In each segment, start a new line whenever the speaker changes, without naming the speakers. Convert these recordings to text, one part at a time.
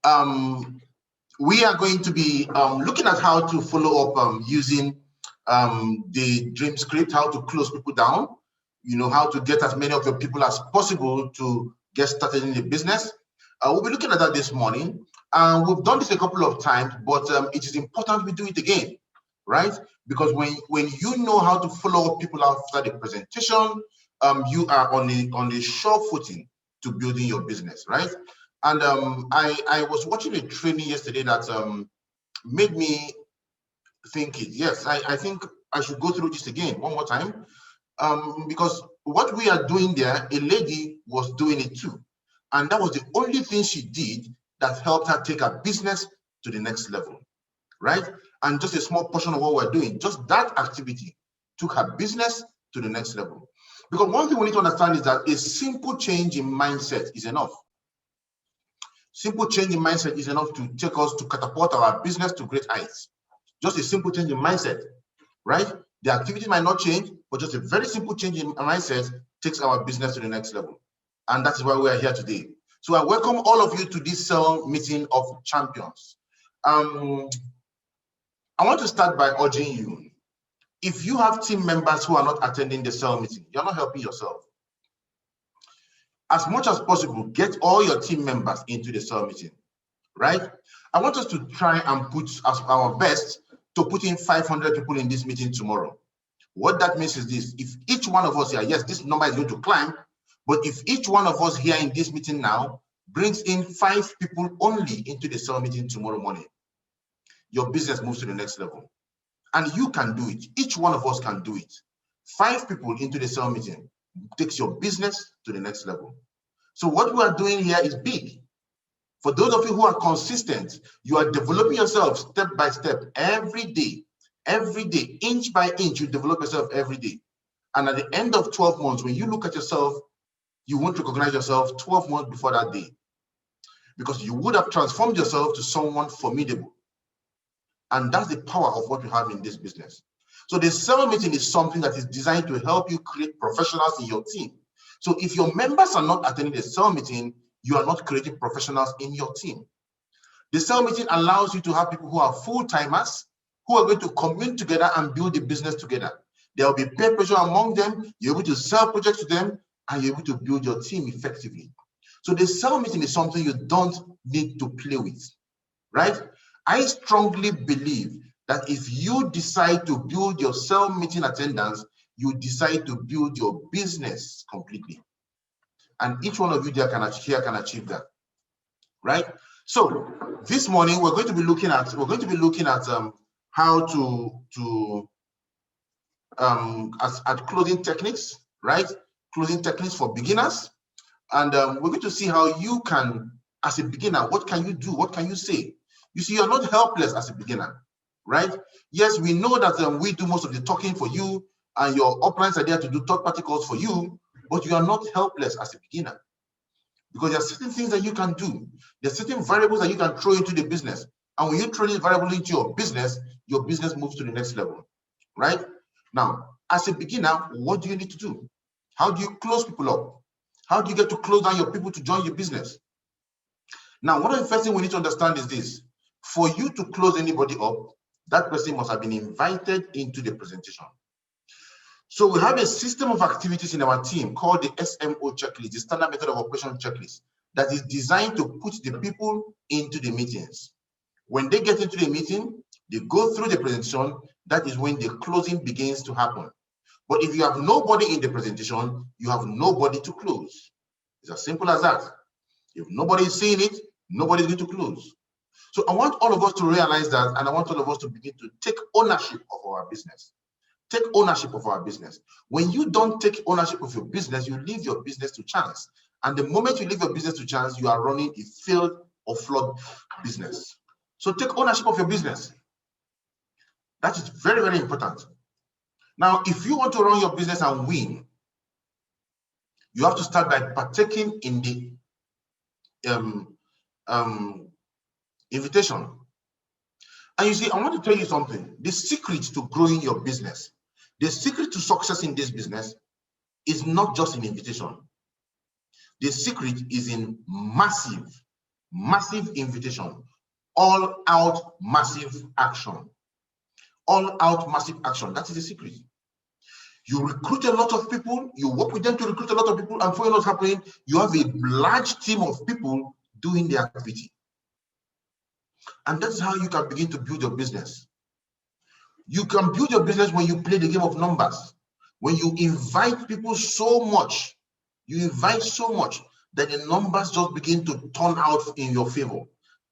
we are going to be looking at how to follow up using the dream script, how to close people down, how to get as many of your people as possible to get started in the business. We'll be looking at that this morning. We've done this a couple of times, but it is important we do it again, right? Because when you know how to follow up people after the presentation, you are on a sure footing to building your business, right? And I was watching a training yesterday that made me think yes, I think I should go through this again one more time, because what we are doing there, a lady was doing it too. And that was the only thing she did that helped her take her business to the next level, right? And just a small portion of what we're doing, just that activity took her business to the next level. Because one thing we need to understand is that a simple change in mindset is enough. Simple change in mindset is enough to take us to catapult our business to great heights. Just a simple change in mindset, right? The activity might not change, but just a very simple change in mindset takes our business to the next level. And that is why we are here today. So I welcome all of you to this cell meeting of champions. I want to start by urging you. If you have team members who are not attending the cell meeting, you're not helping yourself. As much as possible, get all your team members into the cell meeting, right? I want us to try and put our best to put in 500 people in this meeting tomorrow. What that means is this: if each one of us here, yes, this number is going to climb, but if each one of us here in this meeting now brings in 5 people only into the cell meeting tomorrow morning, your business moves to the next level. And you can do it. Each one of us can do it. 5 people into the cell meeting takes your business to the next level. So what we are doing here is big. For those of you who are consistent, you are developing yourself step by step, every day, inch by inch, you develop yourself every day. And at the end of 12 months, when you look at yourself, you won't recognize yourself 12 months before that day, because you would have transformed yourself to someone formidable. And that's the power of what you have in this business. So the cell meeting is something that is designed to help you create professionals in your team. So if your members are not attending the cell meeting, you are not creating professionals in your team. The cell meeting allows you to have people who are full-timers, who are going to commune together and build the business together. There will be peer pressure among them. You're able to sell projects to them, and you're able to build your team effectively. So the cell meeting is something you don't need to play with, right? I strongly believe that if you decide to build your cell meeting attendance, you decide to build your business completely. And each one of you there can achieve that, right? So this morning we're going to be looking at how to closing techniques, right? Closing techniques for beginners. And we're going to see how you can, as a beginner, what can you do? What can you say? You see, you're not helpless as a beginner, right? Yes, we know that we do most of the talking for you, and your uplines are there to do third-party calls for you, but you are not helpless as a beginner, because there are certain things that you can do. There are certain variables that you can throw into the business. And when you throw this variable into your business moves to the next level, right? Now, as a beginner, what do you need to do? How do you close people up? How do you get to close down your people to join your business? Now, one of the first things we need to understand is this: for you to close anybody up, that person must have been invited into the presentation. So we have a system of activities in our team called the SMO checklist, the Standard Method of Operation checklist, that is designed to put the people into the meetings. When they get into the meeting, they go through the presentation. That is when the closing begins to happen. But if you have nobody in the presentation, you have nobody to close. It's as simple as that. If nobody is seeing it, nobody is going to close. So I want all of us to realize that, and I want all of us to begin to take ownership of our business. Take ownership of our business. When you don't take ownership of your business, you leave your business to chance. And the moment you leave your business to chance, you are running a failed or flawed business. So take ownership of your business. That is very, very important. Now, if you want to run your business and win, you have to start by partaking in the invitation. And you see, I want to tell you something. The secret to growing your business, the secret to success in this business is not just in invitation. The secret is in massive massive invitation, all out massive action. All out massive action. That is the secret. You recruit a lot of people, you work with them to recruit a lot of people, and for what's happening, you have a large team of people doing the activity. And that's how you can begin to build your business. You can build your business when you play the game of numbers. When you invite people so much, you invite so much that the numbers just begin to turn out in your favor.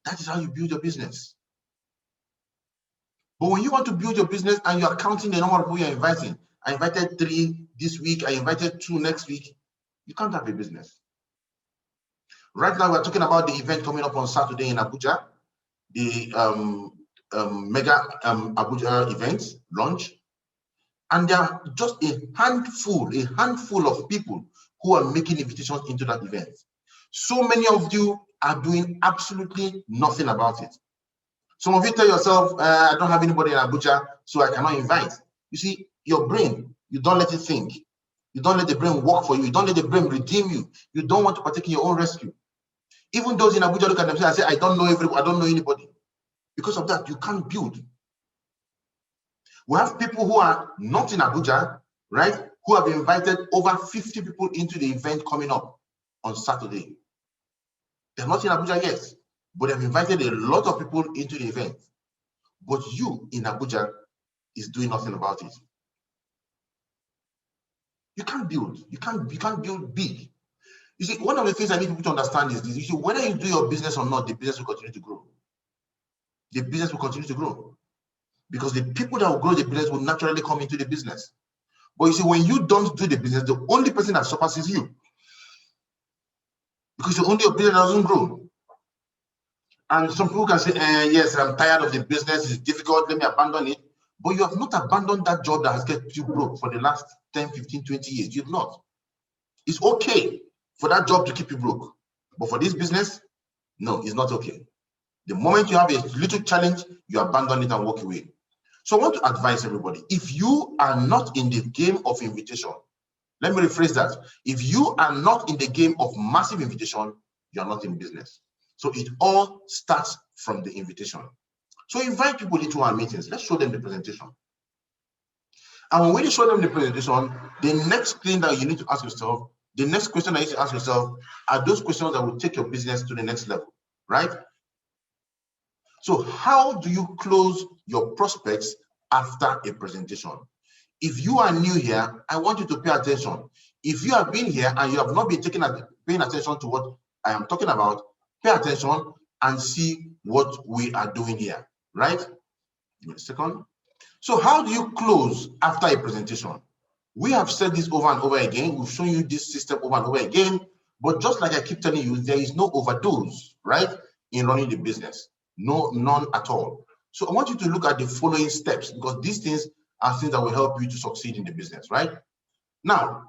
That is how you build your business. But when you want to build your business and you are counting the number of people you're inviting, I invited 3 this week, I invited 2 next week, you can't have a business. Right now, we're talking about the event coming up on Saturday in Abuja, the mega Abuja event launch. And there are just a handful of people who are making invitations into that event. So many of you are doing absolutely nothing about it. Some of you tell yourself, I don't have anybody in Abuja, so I cannot invite. You see, your brain, you don't let it think. You don't let the brain work for you. You don't let the brain redeem you. You don't want to partake in your own rescue. Even those in Abuja look at themselves and say, I don't know anybody. Because of that, you can't build. We have people who are not in Abuja, right, who have invited over 50 people into the event coming up on Saturday. They're not in Abuja yet, but they've invited a lot of people into the event. But you in Abuja is doing nothing about it. You can't build. You can't build big. You see, one of the things I need people to understand is this. You see, whether you do your business or not, the business will continue to grow. The business will continue to grow. Because the people that will grow the business will naturally come into the business. But you see, when you don't do the business, the only person that suffers is you. Because you're only a business that doesn't grow. And some people can say, yes, I'm tired of the business, it's difficult, let me abandon it. But you have not abandoned that job that has kept you broke for the last 10, 15, 20 years. You've not. It's okay for that job to keep you broke. But for this business, no, it's not okay. The moment you have a little challenge, you abandon it and walk away. So I want to advise everybody, if you are not in the game of invitation, let me rephrase that. If you are not in the game of massive invitation, you are not in business. So it all starts from the invitation. So invite people into our meetings. Let's show them the presentation. And when you show them the presentation, the next thing that you need to ask yourself, the next question that you need to ask yourself are those questions that will take your business to the next level, right? So how do you close your prospects after a presentation? If you are new here, I want you to pay attention. If you have been here and you have not been paying attention to what I am talking about, pay attention and see what we are doing here, right? Give me a second. So how do you close after a presentation? We have said this over and over again. We've shown you this system over and over again. But just like I keep telling you, there is no overdose, right, in running the business. No, none at all. So I want you to look at the following steps, because these things are things that will help you to succeed in the business, right? Now,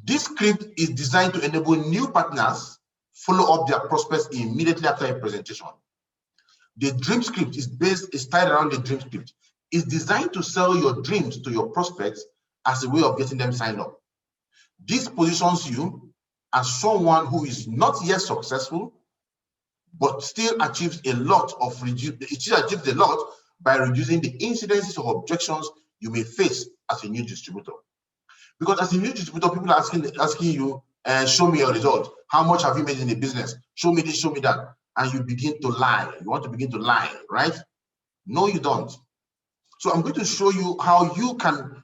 this script is designed to enable new partners follow up their prospects immediately after a presentation. The dream script is tied around the dream script. It's designed to sell your dreams to your prospects as a way of getting them signed up. This positions you as someone who is not yet successful, but still achieves a lot by reducing the incidences of objections you may face as a new distributor. Because as a new distributor, people are asking you, show me your result. How much have you made in the business? Show me this, show me that. And you begin to lie. You want to begin to lie, right? No, you don't. So I'm going to show you how you can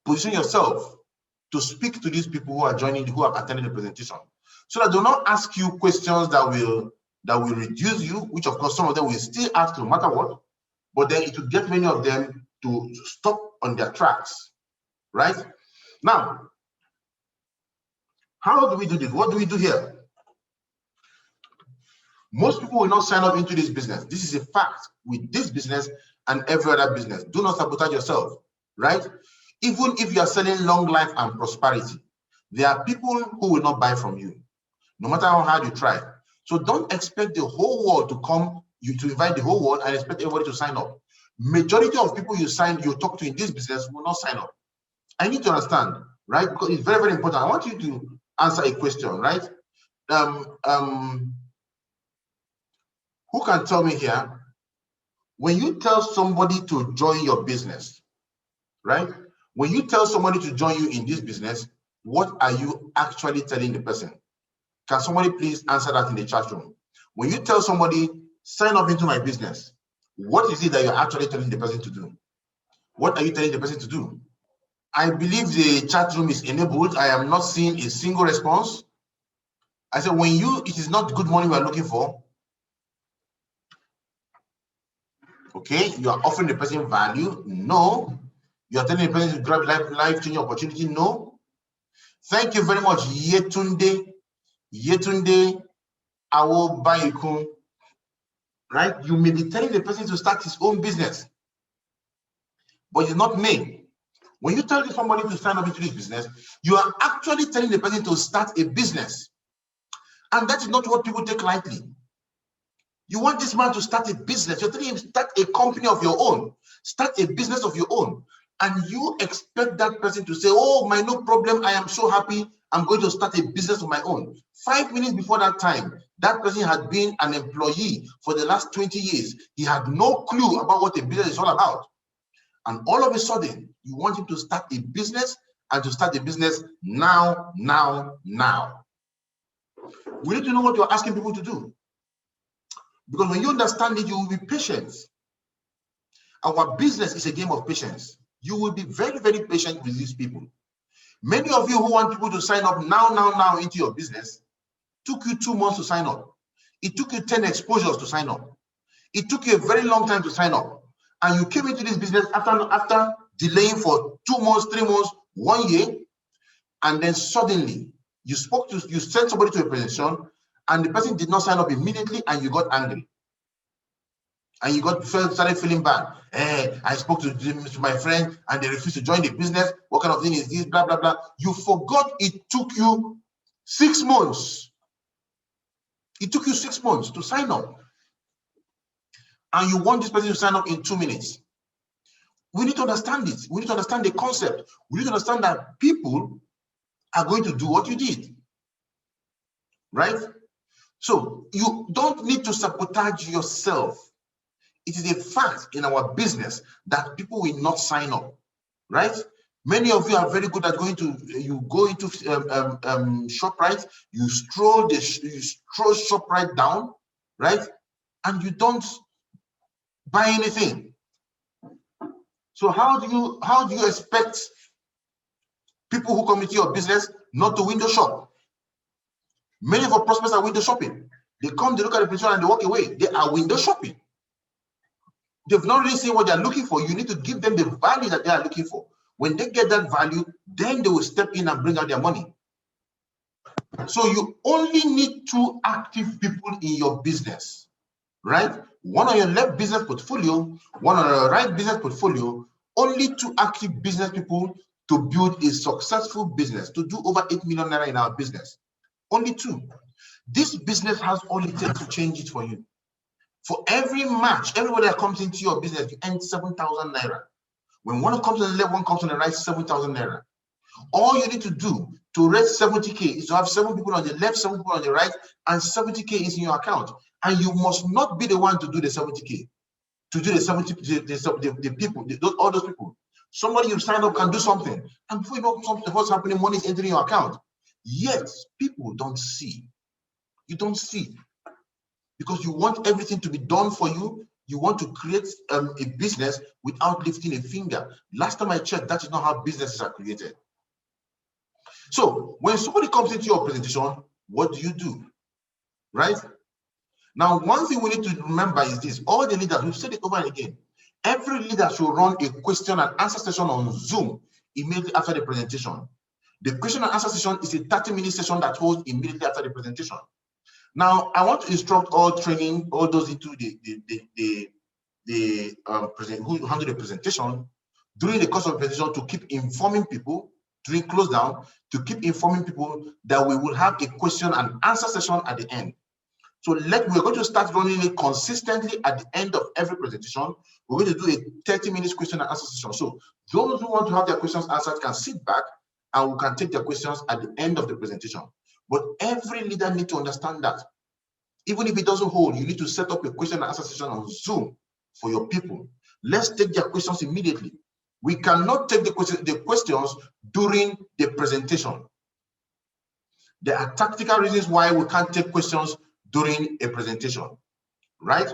position yourself to speak to these people who are joining, who have attended the presentation, so that they will not ask you questions that will reduce you, which of course some of them will still ask no matter what, but then it will get many of them to stop on their tracks, right? Now, how do we do this? What do we do here? Most people will not sign up into this business. This is a fact with this business and every other business. Do not sabotage yourself, right? Even if you are selling long life and prosperity, there are people who will not buy from you, no matter how hard you try. So don't expect the whole world to come, to invite the whole world and expect everybody to sign up. Majority of people you talk to in this business will not sign up. I need to understand, right? Because it's very, very important. I want you to answer a question, right? who can tell me here, when you tell somebody to join your business, right? When you tell somebody to join you in this business, what are you actually telling the person? Can somebody please answer that in the chat room? When you tell somebody, sign up into my business, what is it that you're actually telling the person to do? What are you telling the person to do? I believe the chat room is enabled. I am not seeing a single response. I said, it is not good money we are looking for. Okay, you are offering the person value. No. You are telling the person to grab life-changing opportunity. No. Thank you very much, Yetunde Awobayikun. Right? You may be telling the person to start his own business, but it's not me. When you tell somebody to sign up into this business, you are actually telling the person to start a business. And that is not what people take lightly. You want this man to start a business. You're telling him, start a company of your own. Start a business of your own. And you expect that person to say, oh, no problem. I am so happy. I'm going to start a business of my own. 5 minutes before that time, that person had been an employee for the last 20 years. He had no clue about what a business is all about. And all of a sudden, you want him to start a business, and to start a business now. We need to know what you're asking people to do. Because when you understand it, you will be patient. Our business is a game of patience. You will be very, very patient with these people. Many of you who want people to sign up now into your business, took you 2 months to sign up. It took you 10 exposures to sign up. It took you a very long time to sign up. And you came into this business after delaying for 2 months, 3 months, 1 year, and then suddenly you sent somebody to a presentation, and the person did not sign up immediately, and you got angry. And you started feeling bad. Hey, I spoke to my friend, and they refused to join the business. What kind of thing is this? Blah, blah, blah. You forgot it took you 6 months. It took you 6 months to sign up. And you want this person to sign up in 2 minutes. We need to understand it. We need to understand the concept. We need to understand that people are going to do what you did. Right? So you don't need to sabotage yourself. It is a fact in our business that people will not sign up. Right? Many of you are very good at you go into ShopRite, you stroll ShopRite down, right? And you don't buy anything. So how do you expect people who come into your business not to window shop? Many of our prospects are window shopping. They come, they look at the presentation, and they walk away. They are window shopping. They've not really seen what they're looking for. You need to give them the value that they are looking for. When they get that value, then they will step in and bring out their money. So you only need 2 active people in your business, right? One on your left business portfolio, one on your right business portfolio. Only 2 active business people to build a successful business, to do over 8 million naira in our business. Only 2. This business has all it takes to change it for you. For every match, everybody that comes into your business, you earn 7,000 naira. When one comes on the left, one comes on the right, 7,000 naira. All you need to do to raise 70K is to have 7 people on the left, 7 people on the right, and 70K is in your account. And you must not be the one to do the 70K. To do the people, all those people. Somebody you sign up can do something. And before you know something, what's happening, money is entering your account. Yet, people don't see. You don't see. Because you want everything to be done for you. You want to create a business without lifting a finger. Last time I checked, that is not how businesses are created. So when somebody comes into your presentation, what do? Right? Now, one thing we need to remember is this. All the leaders, we've said it over and again. Every leader should run a question and answer session on Zoom immediately after the presentation. The question and answer session is a 30-minute session that holds immediately after the presentation. Now, I want to instruct all those into who handle the presentation during the course of the presentation to keep informing people during close down, to keep informing people that we will have a question and answer session at the end. So we're going to start running it consistently at the end of every presentation. We're going to do a 30-minute question and answer session. So those who want to have their questions answered can sit back and we can take their questions at the end of the presentation. But every leader needs to understand that. Even if it doesn't hold, you need to set up a question and answer session on Zoom for your people. Let's take their questions immediately. We cannot take the questions during the presentation. There are tactical reasons why we can't take questions during a presentation, right?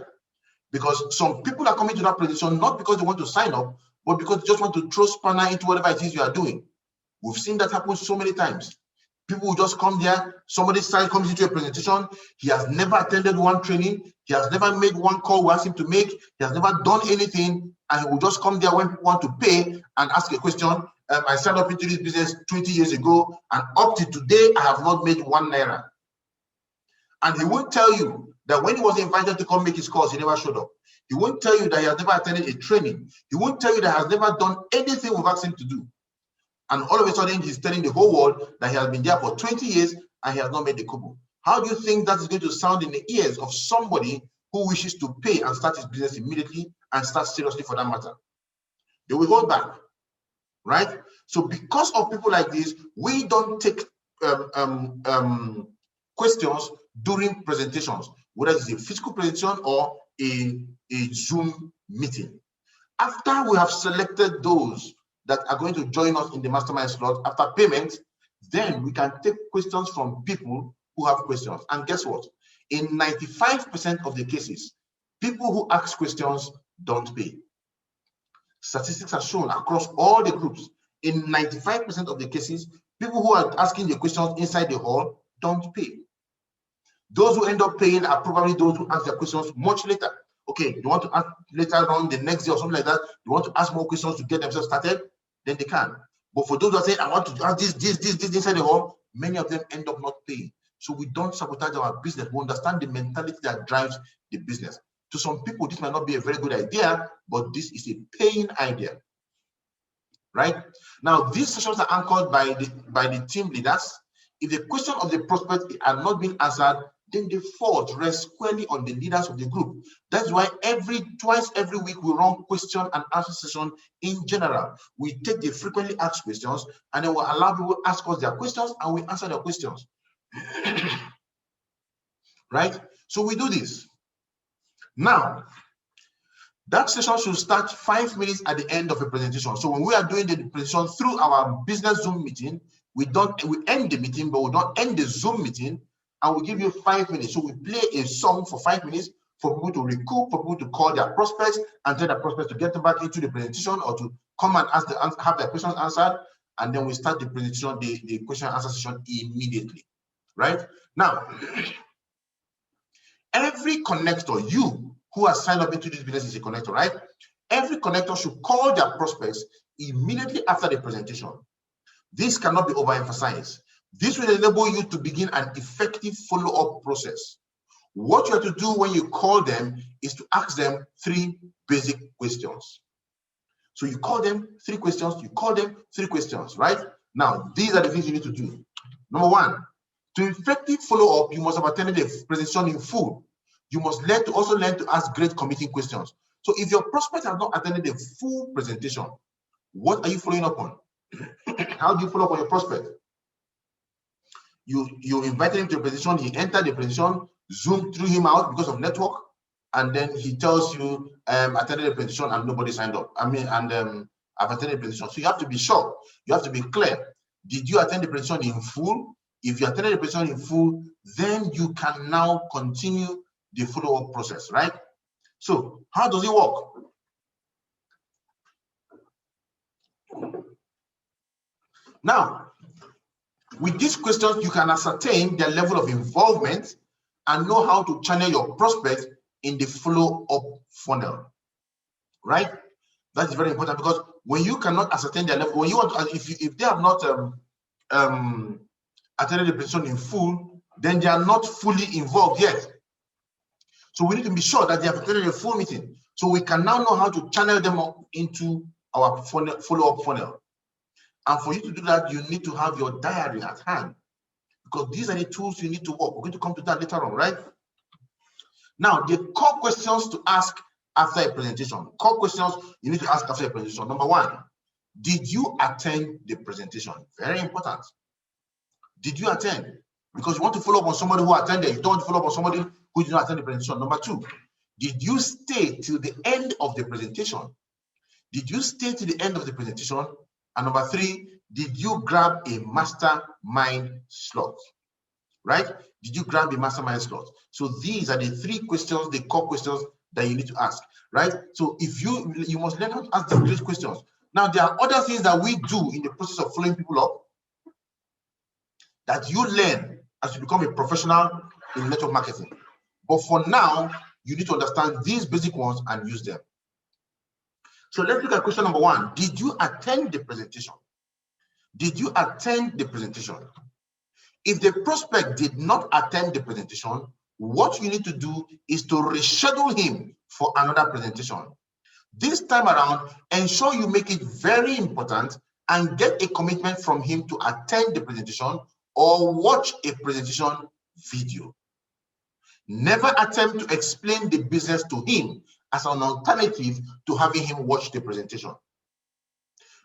Because some people are coming to that presentation not because they want to sign up, but because they just want to throw spanner into whatever it is you are doing. We've seen that happen so many times. People will just come there, somebody comes into a presentation, he has never attended one training, he has never made one call we asked him to make, he has never done anything, and he will just come there when people want to pay and ask a question. I signed up into this business 20 years ago, and up to today, I have not made 1 naira. And he won't tell you that when he was invited to come make his calls, he never showed up. He won't tell you that he has never attended a training. He won't tell you that he has never done anything we've asked him to do. And all of a sudden, he's telling the whole world that he has been there for 20 years and he has not made the kobo. How do you think that is going to sound in the ears of somebody who wishes to pay and start his business immediately and start seriously for that matter? They will hold back, right? So because of people like this, we don't take questions during presentations, whether it's a physical presentation or a Zoom meeting. After we have selected those that are going to join us in the mastermind slot after payment, then we can take questions from people who have questions. And guess what? In 95% of the cases, people who ask questions don't pay. Statistics are shown across all the groups. In 95% of the cases, people who are asking the questions inside the hall don't pay. Those who end up paying are probably those who ask their questions much later. Okay, you want to ask later on the next day or something like that, you want to ask more questions to get themselves started, then they can. But for those who are saying, I want to ask this inside the hall, many of them end up not paying. So we don't sabotage our business. We understand the mentality that drives the business. To some people, this might not be a very good idea, but this is a paying idea, right? Now, these sessions are anchored by the team leaders. If the question of the prospect are not being answered, then the fault rests squarely on the leaders of the group. That's why twice every week we run question and answer session in general. We take the frequently asked questions and then we allow people to ask us their questions and we answer their questions. Right? So we do this. Now, that session should start 5 minutes at the end of a presentation. So when we are doing the presentation through our business Zoom meeting, we end the meeting, but we don't end the Zoom meeting. And we give you 5 minutes. So we play a song for 5 minutes for people to recoup, for people to call their prospects and tell their prospects to get them back into the presentation or to come and have their questions answered. And then we start the presentation, the question and answer session immediately, right? Now, every connector, you who has signed up into this business is a connector, right? Every connector should call their prospects immediately after the presentation. This cannot be overemphasized. This will enable you to begin an effective follow-up process. What you have to do when you call them is to ask them 3 basic questions. So you call them 3 questions, you call them 3 questions, right? Now, these are the things you need to do. Number 1, to effective follow-up, you must have attended the presentation in full. You must also learn to ask great committing questions. So if your prospect has not attended the full presentation, what are you following up on? How do you follow up on your prospect? You invited him to a presentation, he entered the presentation, Zoom threw him out because of network, and then he tells you, attended the presentation and nobody signed up. I've attended the presentation. So you have to be sure, you have to be clear. Did you attend the presentation in full? If you attended the presentation in full, then you can now continue the follow-up process, right? So how does it work? Now, with these questions, you can ascertain their level of involvement and know how to channel your prospects in the follow-up funnel, right? That is very important because when you cannot ascertain their level, when you want to, if they have not attended the presentation in full, then they are not fully involved yet. So we need to be sure that they have attended a full meeting. So we can now know how to channel them up into our follow-up funnel. And for you to do that, you need to have your diary at hand because these are the tools you need to work. We're going to come to that later on, right? Now, the core questions to ask after a presentation. Core questions you need to ask after a presentation. Number 1, did you attend the presentation? Very important. Did you attend? because you want to follow up on somebody who attended. You don't want to follow up on somebody who did not attend the presentation. Number 2, did you stay till the end of the presentation? Did you stay to the end of the presentation? And number 3, did you grab a mastermind slot? Right? Did you grab a mastermind slot? So these are the 3 questions, the core questions that you need to ask, right? So if you must learn how to ask these great questions. Now, there are other things that we do in the process of following people up that you learn as you become a professional in network marketing. But for now, you need to understand these basic ones and use them. So let's look at question number 1. Did you attend the presentation? Did you attend the presentation? If the prospect did not attend the presentation, what you need to do is to reschedule him for another presentation. This time around, ensure you make it very important and get a commitment from him to attend the presentation or watch a presentation video. Never attempt to explain the business to him as an alternative to having him watch the presentation.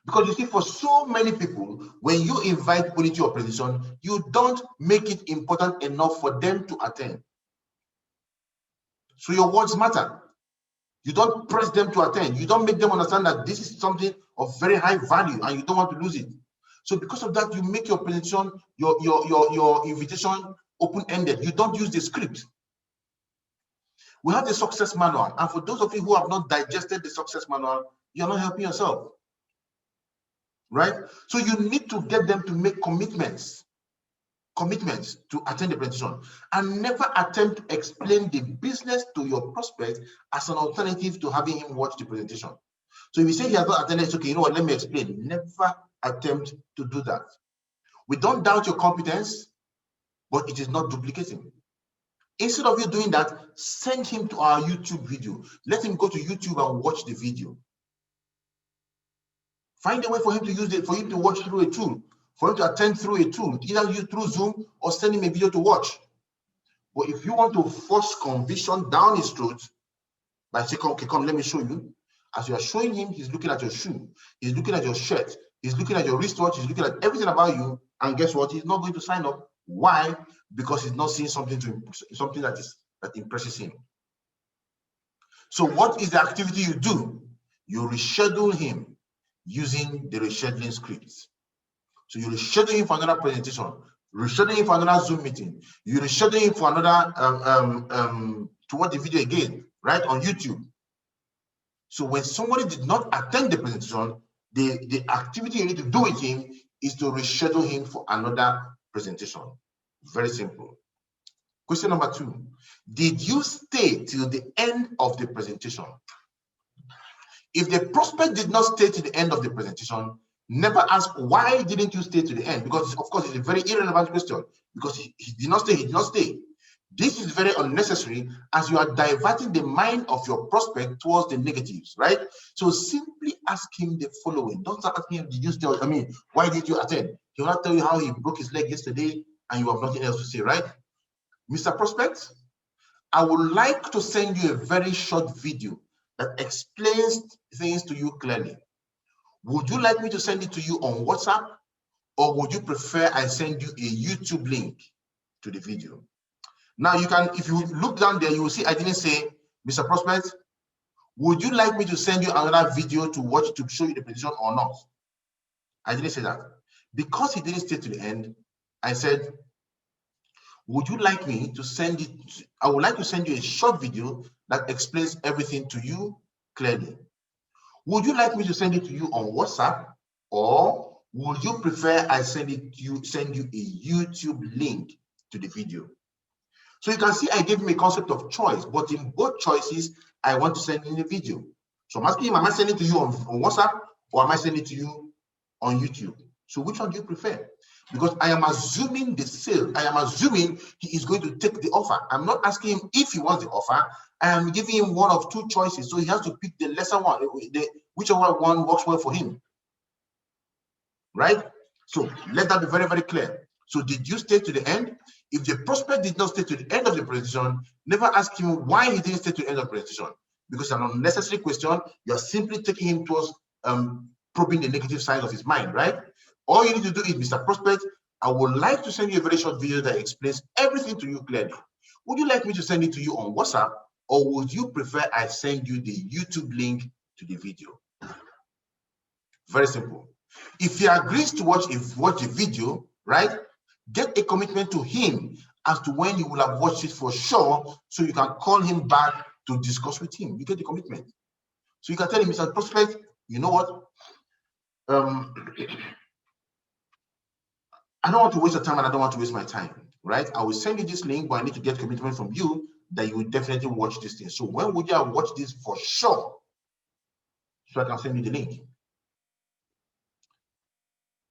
Because you see, for so many people, when you invite people into your presentation, you don't make it important enough for them to attend. So your words matter. You don't press them to attend. You don't make them understand that this is something of very high value and you don't want to lose it. So because of that, you make your presentation, your invitation open-ended. You don't use the script. We have the success manual. And for those of you who have not digested the success manual, you're not helping yourself. Right? So you need to get them to make commitments to attend the presentation, and never attempt to explain the business to your prospect as an alternative to having him watch the presentation. So if you say he has not attended, it's okay, you know what, let me explain. Never attempt to do that. We don't doubt your competence, but it is not duplicating. Instead of you doing that, send him to our YouTube video. Let him go to YouTube and watch the video. Find a way for him to use it, for him to watch through a tool, for him to attend through a tool, either use through Zoom or send him a video to watch. But if you want to force conviction down his throat by saying, okay, come, let me show you. As you are showing him, he's looking at your shoe, he's looking at your shirt, he's looking at your wristwatch, he's looking at everything about you, and guess what? He's not going to sign up. Why? Because he's not seeing something that impresses him. So what is the activity you do? You reschedule him using the rescheduling scripts. So you reschedule him for another presentation, reschedule him for another Zoom meeting, you reschedule him for another to watch the video again, right, on YouTube. So when somebody did not attend the presentation, the activity you need to do with him is to reschedule him for another presentation. Very simple. Question number 2. Did you stay till the end of the presentation? If the prospect did not stay to the end of the presentation, never ask, why didn't you stay to the end? Because, of course, it's a very irrelevant question. Because he did not stay, he did not stay. This is very unnecessary, as you are diverting the mind of your prospect towards the negatives, right? So simply ask him the following. Don't start asking him, did you stay? I mean, why did you attend? He will not tell you how he broke his leg yesterday and you have nothing else to say, right? Mr. Prospect, I would like to send you a very short video that explains things to you clearly. Would you like me to send it to you on WhatsApp, or would you prefer I send you a YouTube link to the video? Now you can, if you look down there, you will see I didn't say, Mr. Prospect, would you like me to send you another video to watch to show you the presentation or not? I didn't say that. Because he didn't stay to the end, I said, would you like me to send it? I would like to send you a short video that explains everything to you clearly. Would you like me to send it to you on WhatsApp, or would you prefer I send you a YouTube link to the video? So you can see I gave him a concept of choice, but in both choices, I want to send in a video. So I'm asking him, am I sending it to you on WhatsApp, or am I sending it to you on YouTube? So which one do you prefer? Because I am assuming the sale, I am assuming he is going to take the offer. I'm not asking him if he wants the offer. I am giving him one of two choices. So he has to pick the lesser one, whichever one works well for him. Right? So let that be very, very clear. So did you stay to the end? If the prospect did not stay to the end of the presentation, never ask him why he didn't stay to the end of the presentation. Because it's an unnecessary question. You're simply taking him towards probing the negative side of his mind, right? All you need to do is, Mr. Prospect, I would like to send you a very short video that explains everything to you clearly. Would you like me to send it to you on WhatsApp, or would you prefer I send you the YouTube link to the video? Very simple. If he agrees to watch the video, right, get a commitment to him as to when you will have watched it for sure, so you can call him back to discuss with him. You get the commitment. So you can tell him, Mr. Prospect, you know what? I don't want to waste your time and I don't want to waste my time, right? I will send you this link, but I need to get commitment from you that you will definitely watch this thing. So when would you have watched this for sure? So I can send you the link.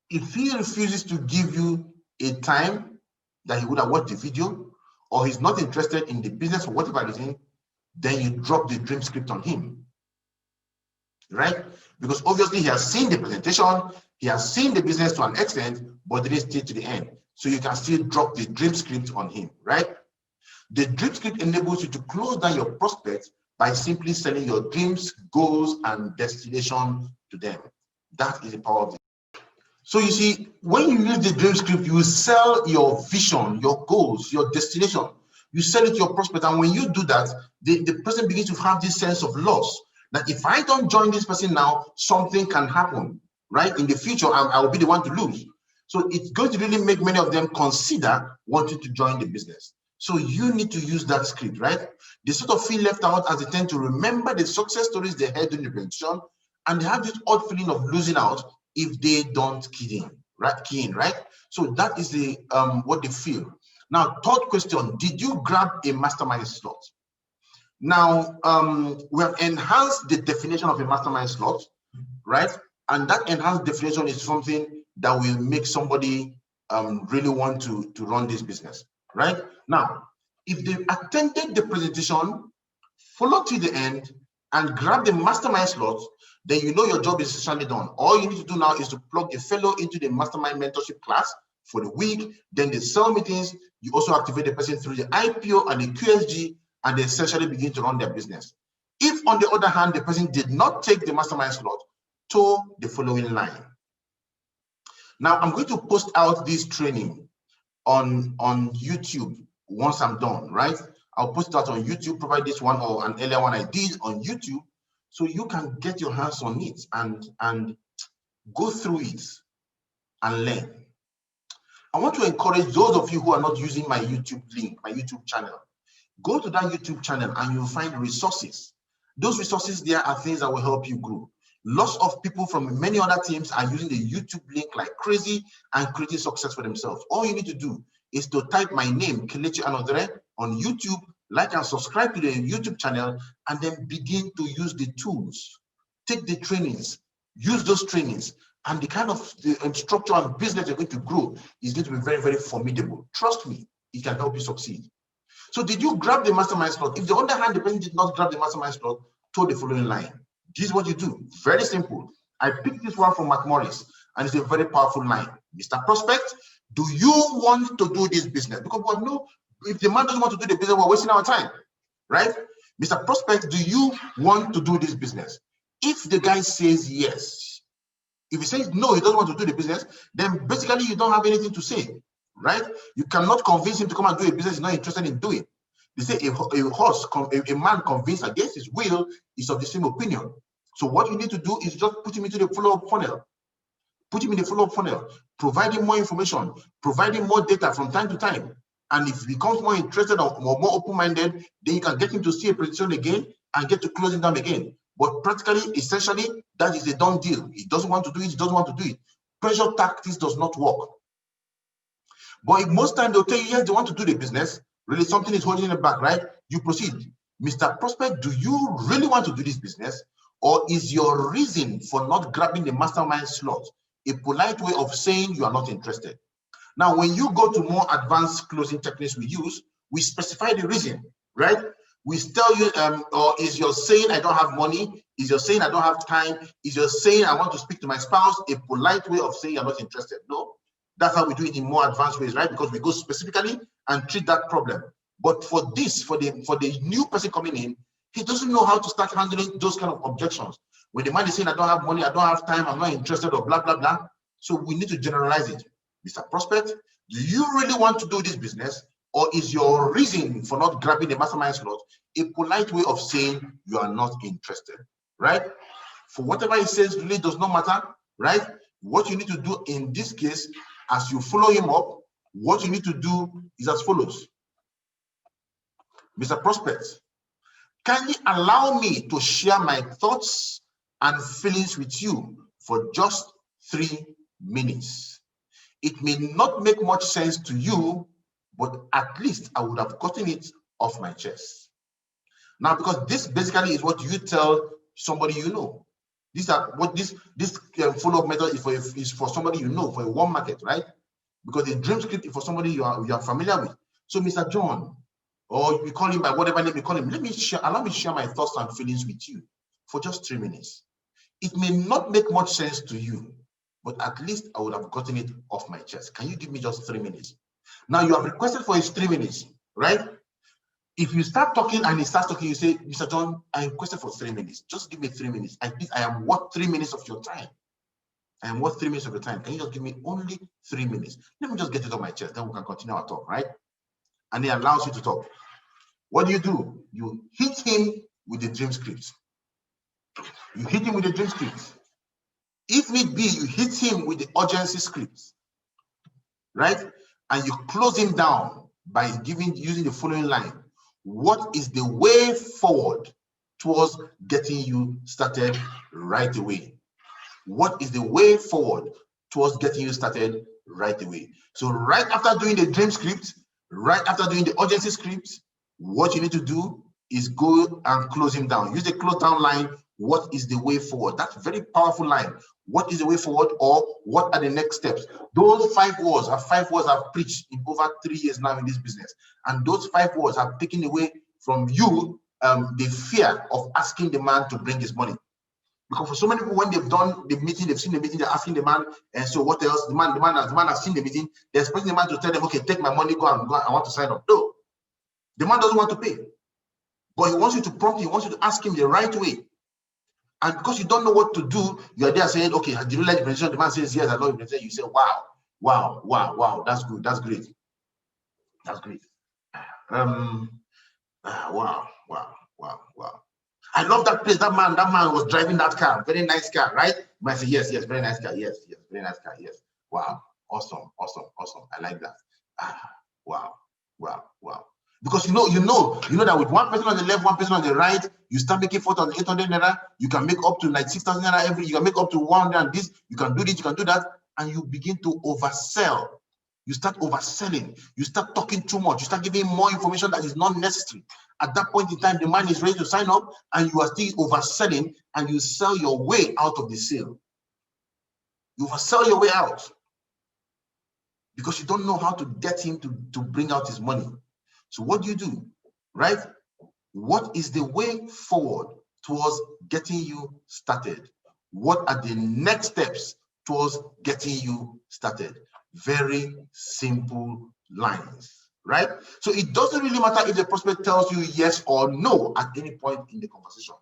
If he refuses to give you a time that he would have watched the video, or he's not interested in the business for whatever reason, then you drop the dream script on him, right? Because obviously he has seen the presentation, he has seen the business to an extent, but didn't stay to the end. So you can still drop the dream script on him, right? The dream script enables you to close down your prospects by simply selling your dreams, goals, and destination to them. That is the power of it. So you see, when you use the dream script, you sell your vision, your goals, your destination. You sell it to your prospect, and when you do that, the person begins to have this sense of loss. That if I don't join this person now, something can happen, right? In the future, I will be the one to lose. So it's going to really make many of them consider wanting to join the business. So you need to use that script, right? They sort of feel left out as they tend to remember the success stories they had during the presentation, and they have this odd feeling of losing out if they don't key in, right? So that is the what they feel. Now, third question, did you grab a mastermind slot? Now, we have enhanced the definition of a mastermind slot, right? And that enhanced definition is something that will make somebody really want to run this business, right? Now, if they attended the presentation, follow to the end, and grab the mastermind slot, then you know your job is essentially done. All you need to do now is to plug a fellow into the mastermind mentorship class for the week, then the sell meetings. You also activate the person through the IPO and the QSG, and they essentially begin to run their business. If, on the other hand, the person did not take the mastermind slot, toe the following line. Now, I'm going to post out this training on YouTube once I'm done, right? I'll post it out on YouTube, provide this one or an earlier one I did on YouTube, so you can get your hands on it and go through it and learn. I want to encourage those of you who are not using my YouTube link, my YouTube channel. Go to that YouTube channel and you'll find resources. Those resources there are things that will help you grow. Lots of people from many other teams are using the YouTube link like crazy and creating success for themselves. All you need to do is to type my name, Kelechi Anodre, on YouTube, like and subscribe to the YouTube channel, and then begin to use the tools. Take the trainings, use those trainings, and the kind of structure and business you're going to grow is going to be very, very formidable. Trust me, it can help you succeed. So did you grab the mastermind slot? If the other hand, the person did not grab the mastermind slot, toe the following line. This is what you do. Very simple. I picked this one from Mark Morris, and it's a very powerful line. Mr. Prospect, do you want to do this business? Because we know if the man doesn't want to do the business, we're wasting our time, right? Mr. Prospect, do you want to do this business? If the guy says yes, if he says no, he doesn't want to do the business, then basically you don't have anything to say, right? You cannot convince him to come and do a business he's not interested in doing. They say a man convinced against his will is of the same opinion. So what you need to do is just put him into the follow-up funnel. Put him in the follow-up funnel, provide him more information, provide him more data from time to time. And if he becomes more interested or more open-minded, then you can get him to see a presentation again and get to closing down again. But practically, essentially, that is a done deal. He doesn't want to do it, he doesn't want to do it. Pressure tactics does not work. But if most times they'll tell you, yes, they want to do the business, really something is holding it back, right? You proceed. Mr. Prospect, do you really want to do this business? Or is your reason for not grabbing the mastermind slot a polite way of saying you are not interested? Now, when you go to more advanced closing techniques we use, we specify the reason, right? We tell you, or is your saying I don't have money? Is your saying I don't have time? Is your saying I want to speak to my spouse a polite way of saying you're not interested? No, that's how we do it in more advanced ways, right? Because we go specifically and treat that problem. But for this, for the new person coming in, he doesn't know how to start handling those kind of objections. When the man is saying I don't have money, I don't have time, I'm not interested, or blah, blah, blah. So we need to generalize it. Mr. Prospect, do you really want to do this business, or is your reason for not grabbing the mastermind slot a polite way of saying you are not interested, right? For whatever he says really does not matter, right? What you need to do in this case, as you follow him up, what you need to do is as follows. Mr. Prospect, can you allow me to share my thoughts and feelings with you for just 3 minutes? It may not make much sense to you, but at least I would have gotten it off my chest. Now, because this basically is what you tell somebody you know. These are what this follow-up method is for somebody you know, for a warm market, right? Because the dream script is for somebody you are familiar with. So, Mr. John, or you call him by whatever name you call him, allow me to share my thoughts and feelings with you for just 3 minutes. It may not make much sense to you, but at least I would have gotten it off my chest. Can you give me just 3 minutes? Now, you have requested for his 3 minutes, right? If you start talking and he starts talking, you say, Mr. John, I requested for 3 minutes. Just give me 3 minutes. At least I am worth 3 minutes of your time. I am worth 3 minutes of your time. Can you just give me only 3 minutes? Let me just get it off my chest. Then we can continue our talk, right? And he allows you to talk. What do? You hit him with the dream script. You hit him with the dream script. If need be, you hit him with the urgency script, right? And you close him down by using the following line. What is the way forward towards getting you started right away? What is the way forward towards getting you started right away? So right after doing the dream script, right after doing the urgency script, what you need to do is go and close him down. Use the close down line. What is the way forward? That's a very powerful line. What is the way forward, or what are the next steps? Those 5 words are 5 words I've preached in over 3 years now in this business. And those 5 words have taken away from you the fear of asking the man to bring his money. Because for so many people, when they've done the meeting, they've seen the meeting, they're asking the man, and so what else? The man has seen the meeting, they're expecting the man to tell them, okay, take my money, go, I want to sign up. No, the man doesn't want to pay. But he wants you to prompt him, he wants you to ask him the right way. And because you don't know what to do, you are there saying, okay, did you like the presentation? The man says, yes, I love the presentation. You say, wow, that's good, that's great. That's great. Wow. I love that place. That man was driving that car, very nice car, right? You might say, yes, very nice car, yes, very nice car, yes. Wow, awesome. I like that. Wow. Because you know that with one person on the left, one person on the right, you start making 4,800 naira. You can make up to like 6,000 naira every. You can make up to 100 and this. You can do this. You can do that, and you begin to oversell. You start overselling. You start talking too much. You start giving more information that is not necessary. At that point in time, the man is ready to sign up, and you are still overselling, and you sell your way out of the sale. You oversell your way out because you don't know how to get him to bring out his money. So what do? Right? What is the way forward towards getting you started? What are the next steps towards getting you started? Very simple lines, right? So it doesn't really matter if the prospect tells you yes or no at any point in the conversation,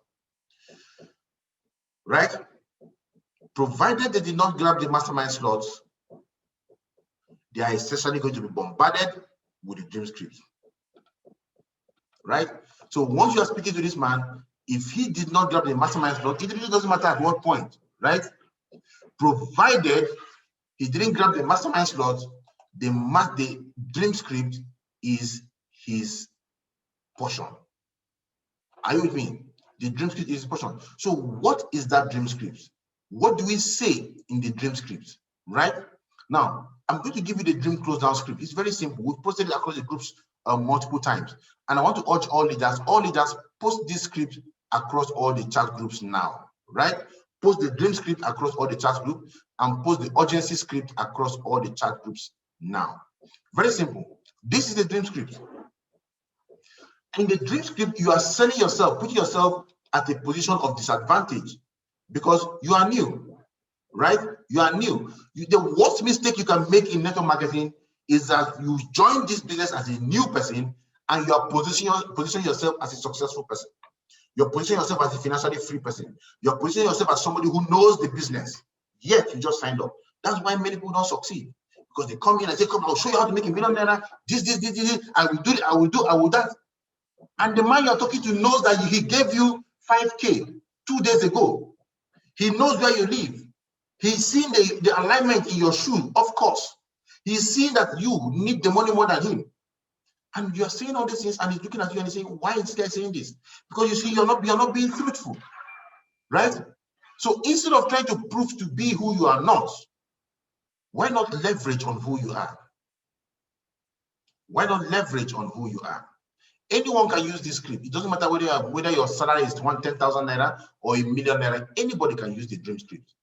right? Provided they did not grab the mastermind slots, they are essentially going to be bombarded with the dream script. Right? So once you are speaking to this man, if he did not grab the mastermind slot, it really doesn't matter at what point, right? Provided he didn't grab the mastermind slot, the dream script is his portion. Are you with me? The dream script is his portion. So what is that dream script? What do we say in the dream script, right? Now, I'm going to give you the dream close down script. It's very simple. We've posted it across the groups multiple times. And I want to urge all leaders, post this script across all the chat groups now, right? Post the dream script across all the chat groups and post the urgency script across all the chat groups now. Very simple. This is the dream script. In the dream script, you are selling yourself, putting yourself at a position of disadvantage because you are new, right? You are new. The worst mistake you can make in network marketing is that you join this business as a new person and you are positioning yourself as a successful person. You're positioning yourself as a financially free person. You're positioning yourself as somebody who knows the business, yet you just signed up. That's why many people don't succeed. Because they come in and say, come, I'll show you how to make $1 million. This. I will do it, I will do that. And the man you're talking to knows that he gave you 5K 2 days ago. He knows where you live. He's seen the alignment in your shoe, of course. He's seen that you need the money more than him. And you're saying all these things, and he's looking at you and he's saying, why is this guy saying this? Because you see, you're not being truthful, right? So instead of trying to prove to be who you are not, why not leverage on who you are? Why not leverage on who you are? Anyone can use this script. It doesn't matter whether your salary is 10,000 naira or $1 million naira. Anybody can use the dream script,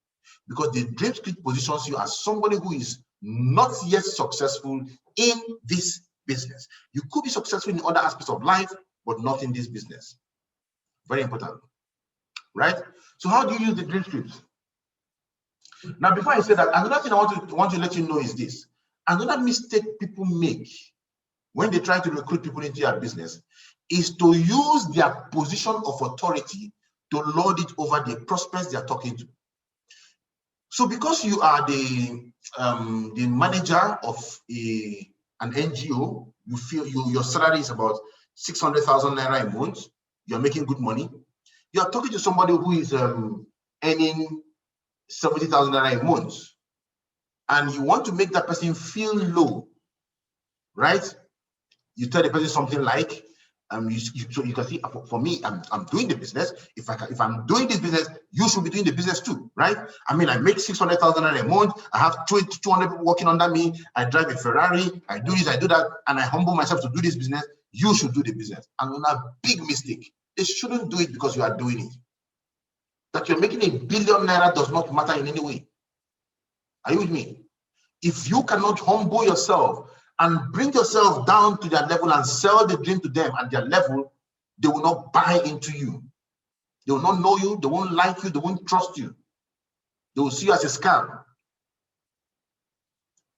because the dream script positions you as somebody who is not yet successful in this business. You could be successful in other aspects of life, but not in this business. Very important, right? So how do you use the dream script? Now, before I say that, another thing I want to let you know is this. Another mistake people make when they try to recruit people into their business is to use their position of authority to lord it over the prospects they are talking to. So because you are the manager of an NGO, you feel your salary is about 600,000 naira a month, you're making good money, you're talking to somebody who is earning 70,000 naira a month, and you want to make that person feel low, right? You tell the person something like, so you can see, for me, I'm doing the business. If I'm doing this business, you should be doing the business too, right? I mean, I make 600,000 a month. I have 200 people working under me. I drive a Ferrari. I do this, I do that, and I humble myself to do this business. You should do the business. And another big mistake. They shouldn't do it because you are doing it. That you're making $1 billion naira does not matter in any way. Are you with me? If you cannot humble yourself and bring yourself down to their level and sell the dream to them at their level, they will not buy into you. They will not know you. They won't like you. They won't trust you. They will see you as a scam.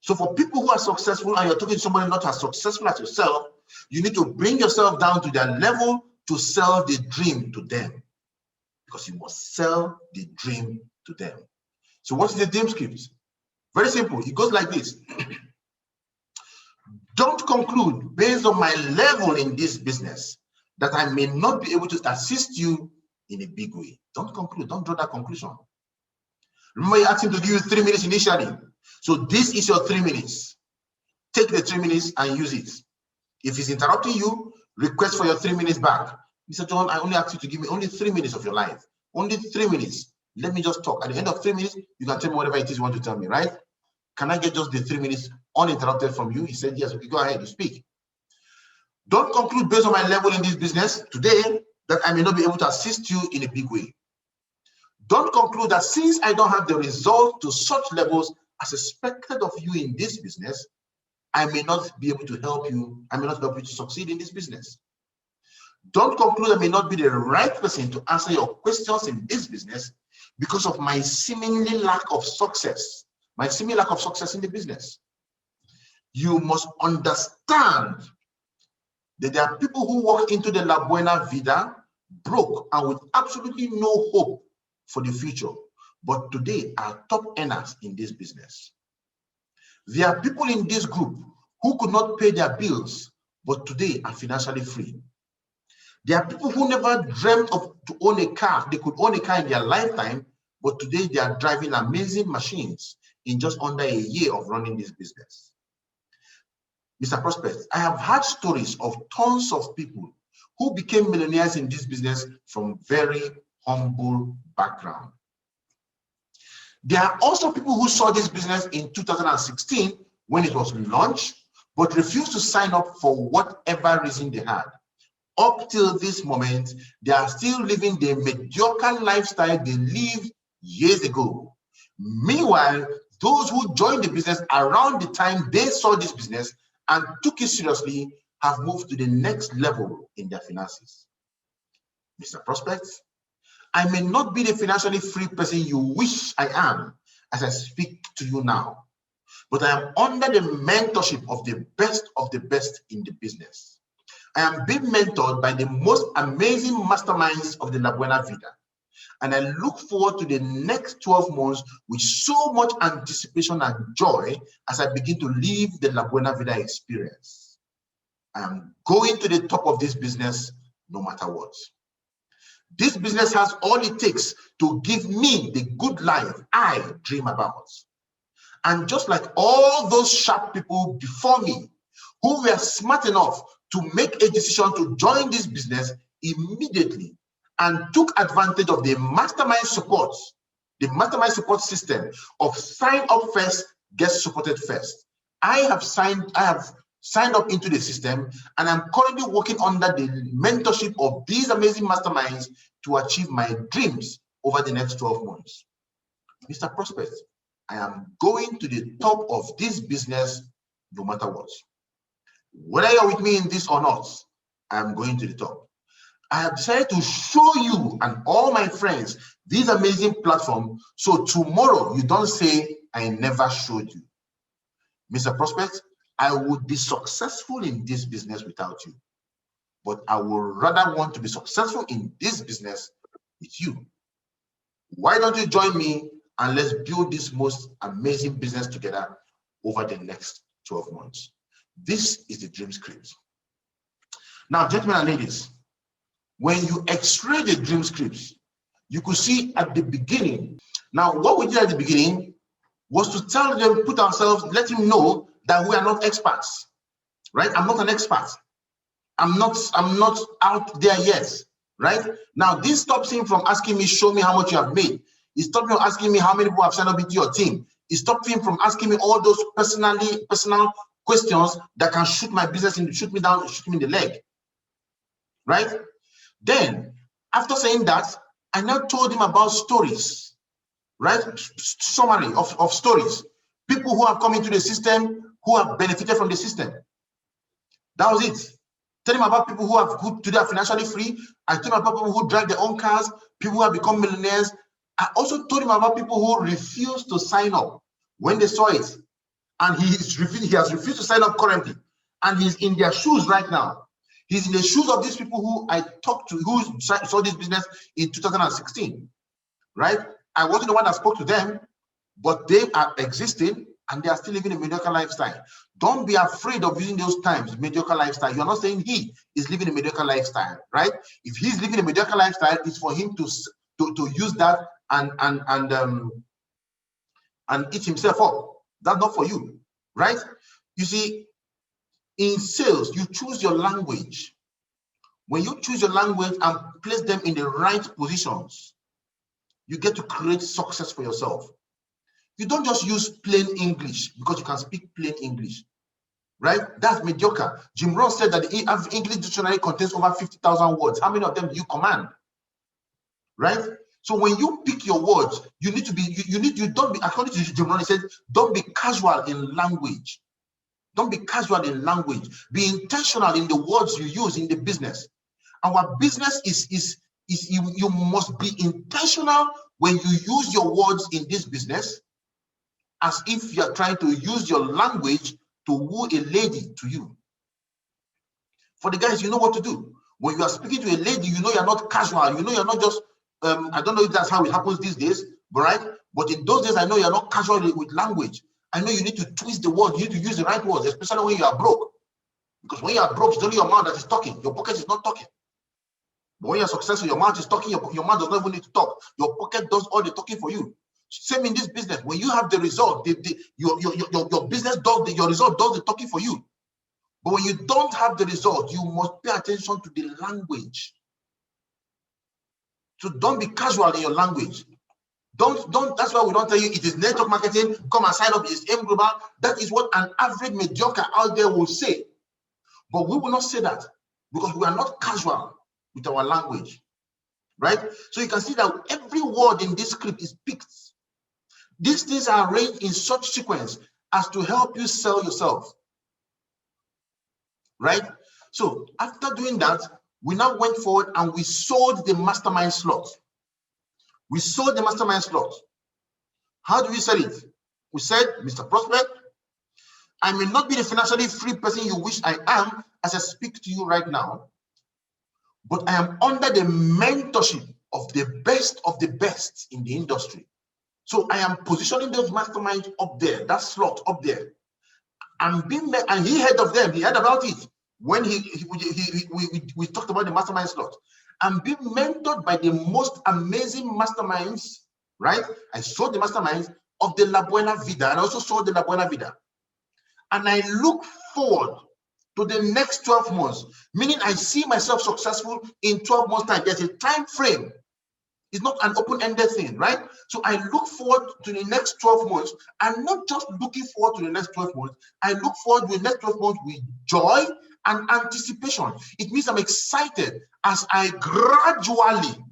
So for people who are successful, and you're talking to somebody not as successful as yourself, you need to bring yourself down to their level to sell the dream to them. Because you must sell the dream to them. So what is the dream script? Very simple. It goes like this. Don't conclude based on my level in this business that I may not be able to assist you in a big way. Don't conclude. Don't draw that conclusion. Remember, you asked him to give you 3 minutes initially. So this is your 3 minutes. Take the 3 minutes and use it. If he's interrupting you, request for your 3 minutes back. Mr. John, I only asked you to give me only 3 minutes of your life. Only 3 minutes. Let me just talk. At the end of 3 minutes, you can tell me whatever it is you want to tell me, right? Can I get just the 3 minutes uninterrupted from you? He said, yes, okay, go ahead, you speak. Don't conclude based on my level in this business today that I may not be able to assist you in a big way. Don't conclude that since I don't have the result to such levels as expected of you in this business, I may not be able to help you. I may not help you to succeed in this business. Don't conclude I may not be the right person to answer your questions in this business because of my seemingly lack of success. My seeming lack of success in the business. You must understand that there are people who walk into the La Buena Vida broke and with absolutely no hope for the future, but today are top earners in this business. There are people in this group who could not pay their bills, but today are financially free. There are people who never dreamt of to own a car. They could own a car in their lifetime, but today they are driving amazing machines in just under a year of running this business. Mr. Prospect, I have heard stories of tons of people who became millionaires in this business from very humble background. There are also people who saw this business in 2016 when it was launched, but refused to sign up for whatever reason they had. Up till this moment, they are still living the mediocre lifestyle they lived years ago. Meanwhile, those who joined the business around the time they saw this business and took it seriously have moved to the next level in their finances. Mr. Prospect, I may not be the financially free person you wish I am as I speak to you now, but I am under the mentorship of the best in the business. I am being mentored by the most amazing masterminds of the La Buena Vida. And I look forward to the next 12 months with so much anticipation and joy as I begin to live the La Buena Vida experience. I am going to the top of this business no matter what. This business has all it takes to give me the good life I dream about. And just like all those sharp people before me who were smart enough to make a decision to join this business immediately and took advantage of the mastermind support system of sign up first, get supported first. I have signed up into the system, and I'm currently working under the mentorship of these amazing masterminds to achieve my dreams over the next 12 months. Mr. Prospect, I am going to the top of this business no matter what. Whether you're with me in this or not, I am going to the top. I have decided to show you and all my friends this amazing platform, so tomorrow you don't say I never showed you. Mr. Prospect, I would be successful in this business without you, but I would rather want to be successful in this business with you. Why don't you join me and let's build this most amazing business together over the next 12 months. This is the dream script. Now, gentlemen and ladies, when you x-ray the dream scripts, you could see at the beginning. Now, what we did at the beginning was to tell them, put ourselves, let him know that we are not experts, right? I'm not an expert. I'm not out there yet, right? Now, this stops him from asking me, show me how much you have made. It stopped him from asking me how many people have signed up into your team. It stopped him from asking me all those personal questions that can shoot my business in, shoot me down, shoot me in the leg, right? Then, after saying that, I now told him about stories, right? Summary of stories. People who have come into the system, who have benefited from the system. That was it. Tell him about people who today are financially free. I told him about people who drive their own cars, people who have become millionaires. I also told him about people who refused to sign up when they saw it. And he has refused to sign up currently. And he's in their shoes right now. He's in the shoes of these people who I talked to, who saw this business in 2016, right? I wasn't the one that spoke to them, but they are existing and they are still living a mediocre lifestyle. Don't be afraid of using those terms, mediocre lifestyle. You're not saying he is living a mediocre lifestyle, right? If he's living a mediocre lifestyle, it's for him to use that and eat himself up. That's not for you, right? You see, in sales, you choose your language. When you choose your language and place them in the right positions, you get to create success for yourself. You don't just use plain English because you can speak plain English, right? That's mediocre. Jim Rohn said that the English dictionary contains over 50,000 words. How many of them do you command, right? So when you pick your words, you need to be, you don't be, according to Jim Rohn, he said, don't be casual in language. Don't be casual in language. Be intentional in the words you use in the business. Our business is you must be intentional when you use your words in this business, as if you're trying to use your language to woo a lady to you. For the guys, you know what to do. When you are speaking to a lady, you know you're not casual. You know you're not just, I don't know if that's how it happens these days, right? But in those days, I know you're not casual with language. I know you need to twist the words. You need to use the right words, especially when you are broke. Because when you are broke, it's only your mouth that is talking. Your pocket is not talking. But when you're successful, your mouth is talking. Your mouth does not even need to talk. Your pocket does all the talking for you. Same in this business. When you have the result, your business does your result does the talking for you. But when you don't have the result, you must pay attention to the language. So don't be casual in your language. Don't. That's why we don't tell you it is network marketing. Come and sign up. It's M Global. That is what an average mediocre out there will say. But we will not say that because we are not casual with our language, right? So you can see that every word in this script is picked. These things are arranged in such sequence as to help you sell yourself, right? So after doing that, we now went forward and we sold the mastermind slot. We sold the mastermind slot. How do we sell it? We said, Mr. Prospect, I may not be the financially free person you wish I am as I speak to you right now, but I am under the mentorship of the best in the industry. So I am positioning those masterminds up there, that slot up there. And he heard of them, he heard about it when we talked about the mastermind slot. I'm being mentored by the most amazing masterminds, right? I saw the masterminds of the La Buena Vida, and I also saw the La Buena Vida. And I look forward to the next 12 months, meaning I see myself successful in 12 months' time. There's a time frame. It's not an open-ended thing, right? So I look forward to the next 12 months. I'm not just looking forward to the next 12 months. I look forward to the next 12 months with joy and anticipation. It means I'm excited as I gradually,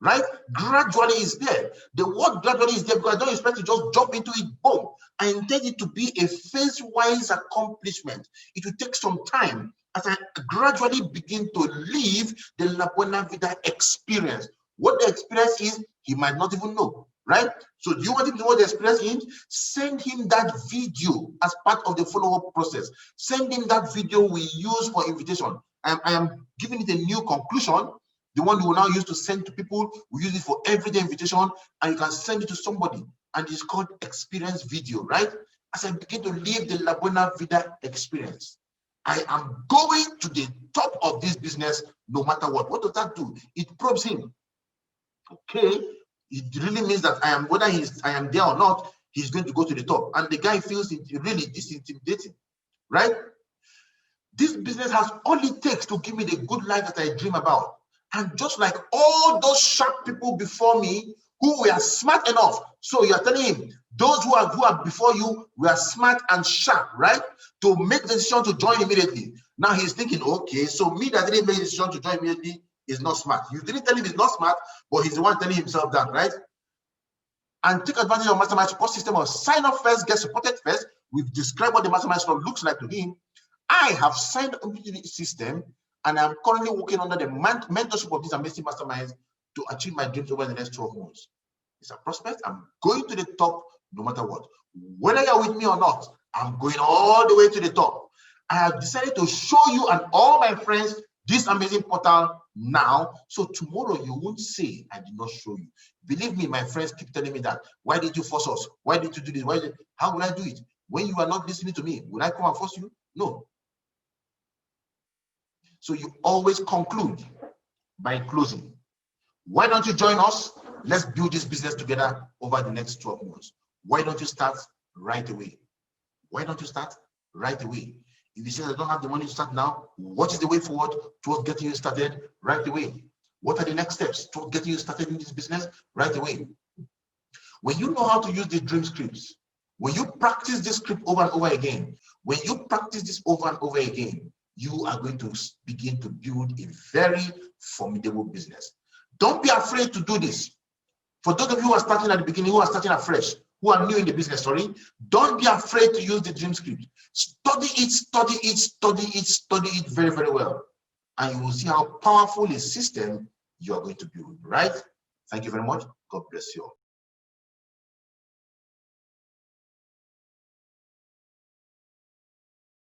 right? Gradually is there. The word gradually is there because I don't expect to just jump into it, boom. I intend it to be a phase-wise accomplishment. It will take some time as I gradually begin to live the La Buena Vida experience. What the experience is, he might not even know, right? So do you want him to know what the experience is? Send him that video as part of the follow-up process. Send him that video we use for invitation. I am giving it a new conclusion. The one we will now use to send to people. We use it for everyday invitation, and you can send it to somebody. And it's called experience video, right? As I begin to live the La Buena Vida experience, I am going to the top of this business no matter what. What does that do? It probes him. Okay, it really means that I am, whether I am there or not, he's going to go to the top. And the guy feels it really intimidating, right? This business has all it takes to give me the good life that I dream about. And just like all those sharp people before me who were smart enough, so you are telling him, those who are before you were smart and sharp, right? To make the decision to join immediately. Now he's thinking, okay, so me that didn't make the decision to join immediately is not smart. You didn't tell him he's not smart, but he's the one telling himself that, right? And take advantage of Mastermind support system of sign up first, get supported first. We've described what the Mastermind support looks like to him. I have signed up into the system, and I'm currently working under the mentorship of these amazing masterminds to achieve my dreams over the next 12 months. It's a prospect. I'm going to the top no matter what. Whether you're with me or not, I'm going all the way to the top. I have decided to show you and all my friends this amazing portal now, so tomorrow you won't say I did not show you. Believe me, my friends keep telling me that. Why did you force us? Why did you do this? How will I do it? When you are not listening to me, will I come and force you? No. So you always conclude by closing. Why don't you join us? Let's build this business together over the next 12 months. Why don't you start right away? Why don't you start right away? If you say I don't have the money to start now, what is the way forward towards getting you started right away? What are the next steps towards getting you started in this business right away? When you know how to use the dream scripts, when you practice this script over and over again, when you practice this over and over again, you are going to begin to build a very formidable business. Don't be afraid to do this. For those of you who are starting at the beginning, who are starting afresh, who are new in the business, don't be afraid to use the dream script. Study it, study it, study it, study it very, very well. And you will see how powerful a system you are going to build, right? Thank you very much. God bless you all.